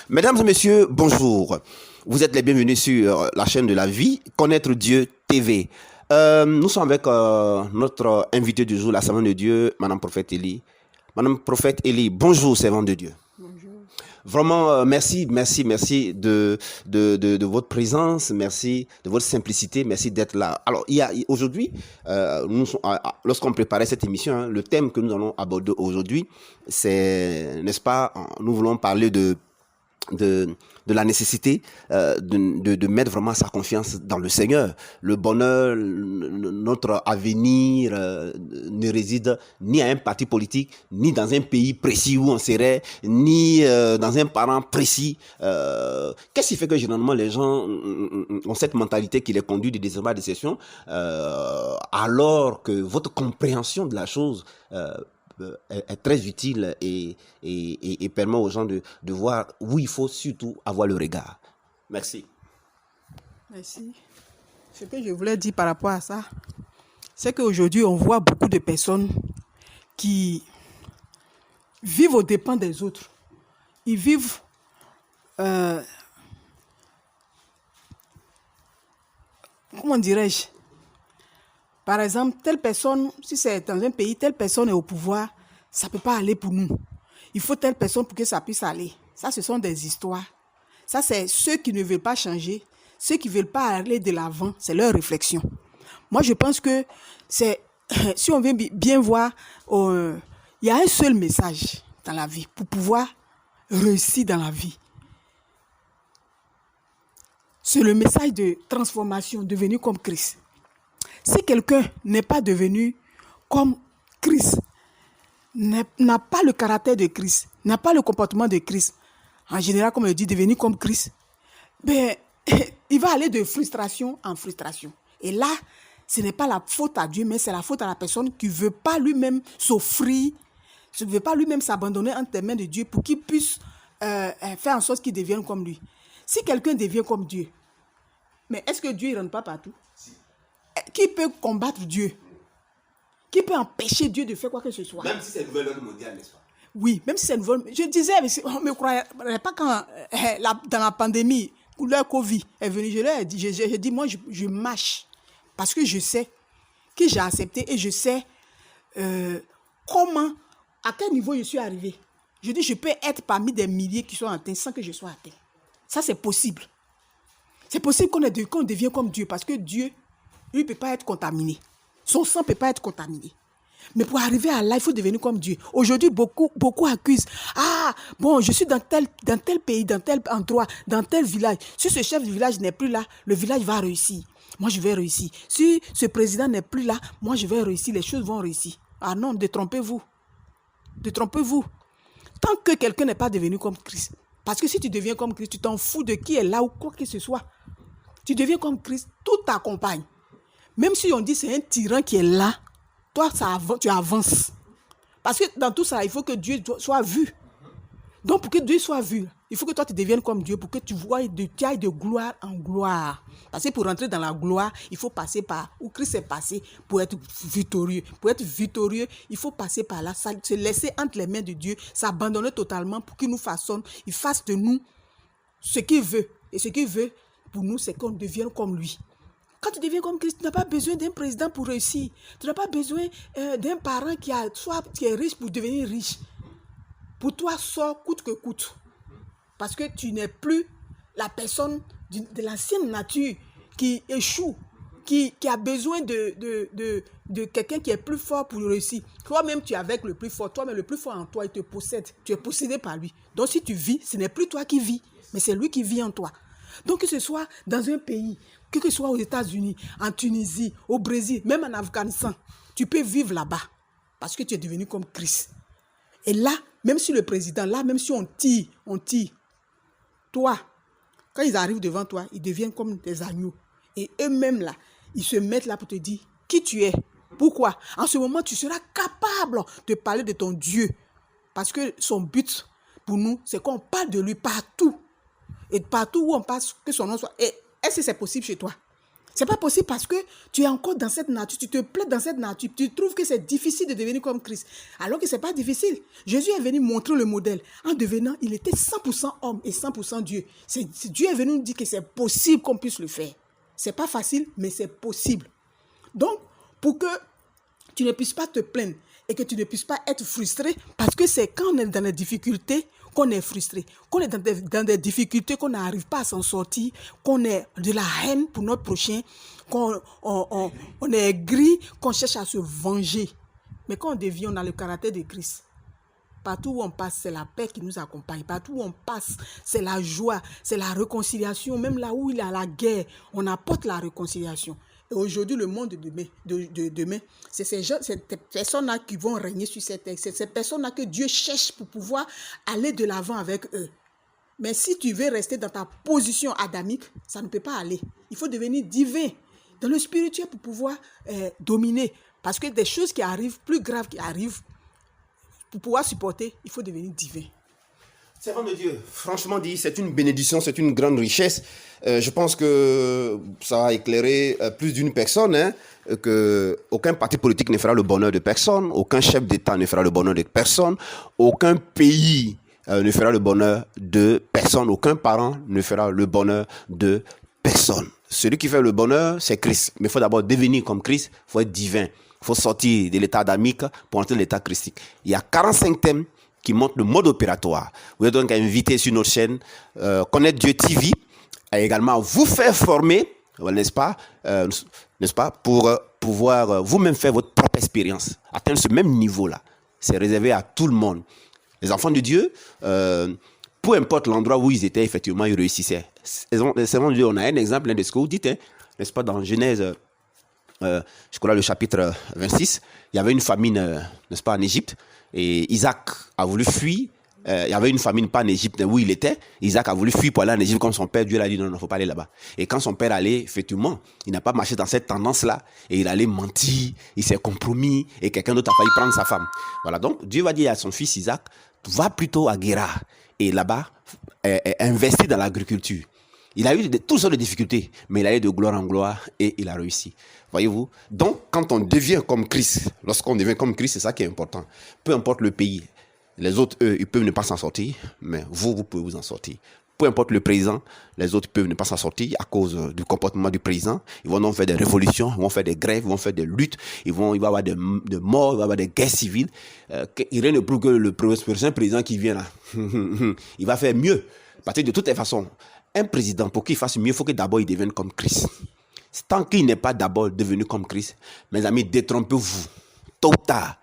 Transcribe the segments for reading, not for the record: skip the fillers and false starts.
Mesdames et messieurs, bonjour. Vous êtes les bienvenus sur la chaîne de la vie, Connaître Dieu TV. Nous sommes avec notre invité du jour, la servante de Dieu, Madame Prophète Élie. Madame Prophète Élie, bonjour, servante de Dieu. Bonjour. Vraiment, merci de votre présence, merci de votre simplicité, merci d'être là. Alors, aujourd'hui, lorsqu'on préparait cette émission, le thème que nous allons aborder aujourd'hui, c'est, n'est-ce pas, nous voulons parler de la nécessité de mettre vraiment sa confiance dans le Seigneur. Le bonheur, notre avenir ne réside ni à un parti politique, ni dans un pays précis où on serait, ni dans un parent précis. Qu'est-ce qui fait que généralement les gens ont cette mentalité qui les conduit du désespoir de déception, alors que votre compréhension de la chose est très utile et permet aux gens de voir où il faut surtout avoir le regard. Merci. Merci. Ce que je voulais dire par rapport à ça, c'est qu'aujourd'hui, on voit beaucoup de personnes qui vivent aux dépens des autres. Ils vivent comment dirais-je? Par exemple, telle personne, si c'est dans un pays, telle personne est au pouvoir, ça ne peut pas aller pour nous. Il faut telle personne pour que ça puisse aller. Ça, ce sont des histoires. Ça, c'est ceux qui ne veulent pas changer, ceux qui ne veulent pas aller de l'avant, c'est leur réflexion. Moi, je pense que c'est, si on veut bien voir, il y a un seul message dans la vie pour pouvoir réussir dans la vie. C'est le message de transformation, devenu comme Christ. Si quelqu'un n'est pas devenu comme Christ, n'a pas le caractère de Christ, n'a pas le comportement de Christ, en général, comme on le dit, devenu comme Christ, ben, il va aller de frustration en frustration. Et là, ce n'est pas la faute à Dieu, mais c'est la faute à la personne qui ne veut pas lui-même s'offrir, ne veut pas lui-même s'abandonner entre les mains de Dieu pour qu'il puisse faire en sorte qu'il devienne comme lui. Si quelqu'un devient comme Dieu, mais est-ce que Dieu ne rentre pas partout? Qui peut combattre Dieu? Qui peut empêcher Dieu de faire quoi que ce soit? Même si c'est une nouvelle ordre mondiale, n'est-ce pas? Oui, même si c'est une nouvelle... Je disais, on ne me croyait pas quand, dans la pandémie, le Covid est venu, je leur ai dit, j'ai dit, moi, je marche. Parce que je sais que j'ai accepté et je sais comment, à quel niveau je suis arrivé. Je dis, je peux être parmi des milliers qui sont atteints sans que je sois atteint. Ça, c'est possible. C'est possible qu'on devienne comme Dieu parce que Dieu, lui, ne peut pas être contaminé. Son sang ne peut pas être contaminé. Mais pour arriver à là, il faut devenir comme Dieu. Aujourd'hui, beaucoup accusent. Ah, bon, je suis dans tel pays, dans tel endroit, dans tel village. Si ce chef du village n'est plus là, le village va réussir. Moi, je vais réussir. Si ce président n'est plus là, moi, je vais réussir. Les choses vont réussir. Ah non, détrompez-vous. Détrompez-vous. Tant que quelqu'un n'est pas devenu comme Christ. Parce que si tu deviens comme Christ, tu t'en fous de qui est là ou quoi que ce soit. Tu deviens comme Christ, tout t'accompagne. Même si on dit que c'est un tyran qui est là, toi, tu avances. Parce que dans tout ça, il faut que Dieu soit vu. Donc, pour que Dieu soit vu, il faut que toi, tu deviennes comme Dieu, pour que tu ailles de gloire en gloire. Parce que pour rentrer dans la gloire, il faut passer par où Christ est passé pour être victorieux. Pour être victorieux, il faut passer par là, se laisser entre les mains de Dieu, s'abandonner totalement pour qu'il nous façonne, il fasse de nous ce qu'il veut. Et ce qu'il veut pour nous, c'est qu'on devienne comme lui. Quand tu deviens comme Christ, tu n'as pas besoin d'un président pour réussir. Tu n'as pas besoin d'un parent qui est riche pour devenir riche. Pour toi, sors coûte que coûte. Parce que tu n'es plus la personne de l'ancienne nature qui échoue, qui a besoin de quelqu'un qui est plus fort pour réussir. Toi-même, tu es avec le plus fort. Toi-même, le plus fort en toi, il te possède. Tu es possédé par lui. Donc, si tu vis, ce n'est plus toi qui vis, mais c'est lui qui vit en toi. Donc, que ce soit dans un pays, que ce soit aux États-Unis, en Tunisie, au Brésil, même en Afghanistan, tu peux vivre là-bas parce que tu es devenu comme Christ. Et là, même si le président, là, même si on tire, toi, quand ils arrivent devant toi, ils deviennent comme des agneaux. Et eux-mêmes, là, ils se mettent là pour te dire qui tu es. Pourquoi? En ce moment, tu seras capable de parler de ton Dieu. Parce que son but, pour nous, c'est qu'on parle de lui partout. Et partout où on passe, que son nom soit... Et est-ce que c'est possible chez toi? C'est pas possible parce que tu es encore dans cette nature, tu te plais dans cette nature, tu trouves que c'est difficile de devenir comme Christ. Alors que c'est pas difficile. Jésus est venu montrer le modèle. En devenant, il était 100% homme et 100% Dieu. Dieu est venu nous dire que c'est possible qu'on puisse le faire. C'est pas facile, mais c'est possible. Donc, pour que tu ne puisses pas te plaindre et que tu ne puisses pas être frustré, parce que c'est quand on est dans les difficultés qu'on est frustré, qu'on est dans des difficultés, qu'on n'arrive pas à s'en sortir, qu'on ait de la haine pour notre prochain, qu'on on est aigri, qu'on cherche à se venger. Mais quand on devient, on a le caractère de Christ. Partout où on passe, c'est la paix qui nous accompagne. Partout où on passe, c'est la joie, c'est la réconciliation. Même là où il y a la guerre, on apporte la réconciliation. Et aujourd'hui, le monde de demain, c'est ces personnes-là qui vont régner sur cette terre. C'est ces personnes-là que Dieu cherche pour pouvoir aller de l'avant avec eux. Mais si tu veux rester dans ta position adamique, ça ne peut pas aller. Il faut devenir divin dans le spirituel pour pouvoir dominer. Parce que des choses qui arrivent, plus graves qui arrivent, pour pouvoir supporter, il faut devenir divin. Servant de Dieu, franchement dit, c'est une bénédiction, c'est une grande richesse. Je pense que ça a éclairé plus d'une personne, que aucun parti politique ne fera le bonheur de personne, aucun chef d'État ne fera le bonheur de personne, aucun pays ne fera le bonheur de personne, aucun parent ne fera le bonheur de personne. Celui qui fait le bonheur, c'est Christ. Mais il faut d'abord devenir comme Christ, il faut être divin. Il faut sortir de l'état adamique pour entrer dans l'état christique. Il y a 45 thèmes qui montrent le mode opératoire. Vous êtes donc invité sur notre chaîne Connaître Dieu TV, et également vous faire former, n'est-ce pas, pour pouvoir vous-même faire votre propre expérience, atteindre ce même niveau-là. C'est réservé à tout le monde. Les enfants de Dieu, peu importe l'endroit où ils étaient, effectivement, ils réussissaient. Les enfants de Dieu, on a un exemple de ce que vous dites, n'est-ce pas, dans Genèse, je crois le chapitre 26, il y avait une famine, n'est-ce pas, en Égypte, et Isaac a voulu fuir. Il y avait une famine pas en Égypte où il était. Isaac a voulu fuir pour aller en Égypte comme son père. Dieu l'a dit non, il ne faut pas aller là-bas. Et quand son père allait, effectivement, il n'a pas marché dans cette tendance-là. Et il allait mentir, il s'est compromis et quelqu'un d'autre a failli prendre sa femme. Voilà, donc Dieu va dire à son fils Isaac, va plutôt à Guérar. Et là-bas, investir dans l'agriculture. Il a eu toutes sortes de difficultés, mais il allait de gloire en gloire et il a réussi. Voyez-vous? Donc, quand on devient comme Christ, lorsqu'on devient comme Christ, c'est ça qui est important. Peu importe le pays. Les autres, eux, ils peuvent ne pas s'en sortir, mais vous pouvez vous en sortir. Peu importe le président, les autres peuvent ne pas s'en sortir à cause du comportement du président. Ils vont donc faire des révolutions, ils vont faire des grèves, ils vont faire des luttes, il va y avoir des morts, il va y avoir des guerres civiles. Il rien de plus que le prochain président qui vient là. Il va faire mieux. Parce que de toutes les façons, un président, pour qu'il fasse mieux, il faut que d'abord il devienne comme Christ. Tant qu'il n'est pas d'abord devenu comme Christ, mes amis, détrompez-vous. Tôt ou tard,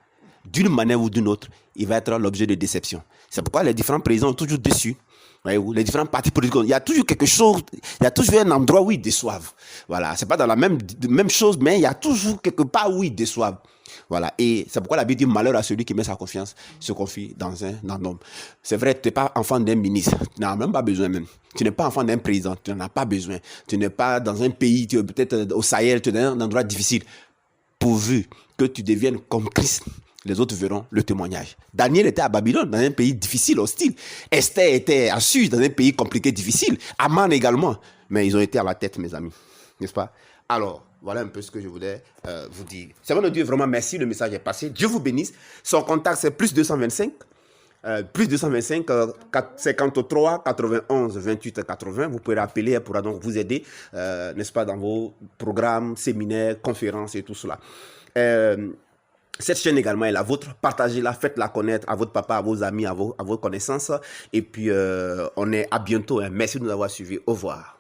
d'une manière ou d'une autre, il va être l'objet de déception. C'est pourquoi les différents présidents sont toujours déçus. Voyez-vous, les différents partis politiques, il y a toujours quelque chose, il y a toujours un endroit où ils déçoivent. Voilà, c'est pas dans la même chose, mais il y a toujours quelque part où ils déçoivent. Voilà, et c'est pourquoi la Bible dit malheur à celui qui met sa confiance, se confie dans un homme. C'est vrai, tu n'es pas enfant d'un ministre, tu n'en as même pas besoin même. Tu n'es pas enfant d'un président, tu n'en as pas besoin. Tu n'es pas dans un pays, tu es peut-être au Sahel, tu es dans un endroit difficile. Pourvu que tu deviennes comme Christ, les autres verront le témoignage. Daniel était à Babylone, dans un pays difficile, hostile. Esther était à Suse, dans un pays compliqué, difficile. Aman également. Mais ils ont été à la tête, mes amis. N'est-ce pas? Alors, voilà un peu ce que je voulais vous dire. Servant de Dieu, vraiment merci, le message est passé. Dieu vous bénisse. Son contact, c'est plus 225. Plus 225, 53, 91, 28, 80. Vous pouvez appeler, elle pourra donc vous aider, n'est-ce pas, dans vos programmes, séminaires, conférences et tout cela. Cette chaîne également est la vôtre. Partagez-la, faites-la connaître à votre papa, à vos amis, à vos connaissances. Et puis, on est à bientôt. Merci de nous avoir suivis. Au revoir.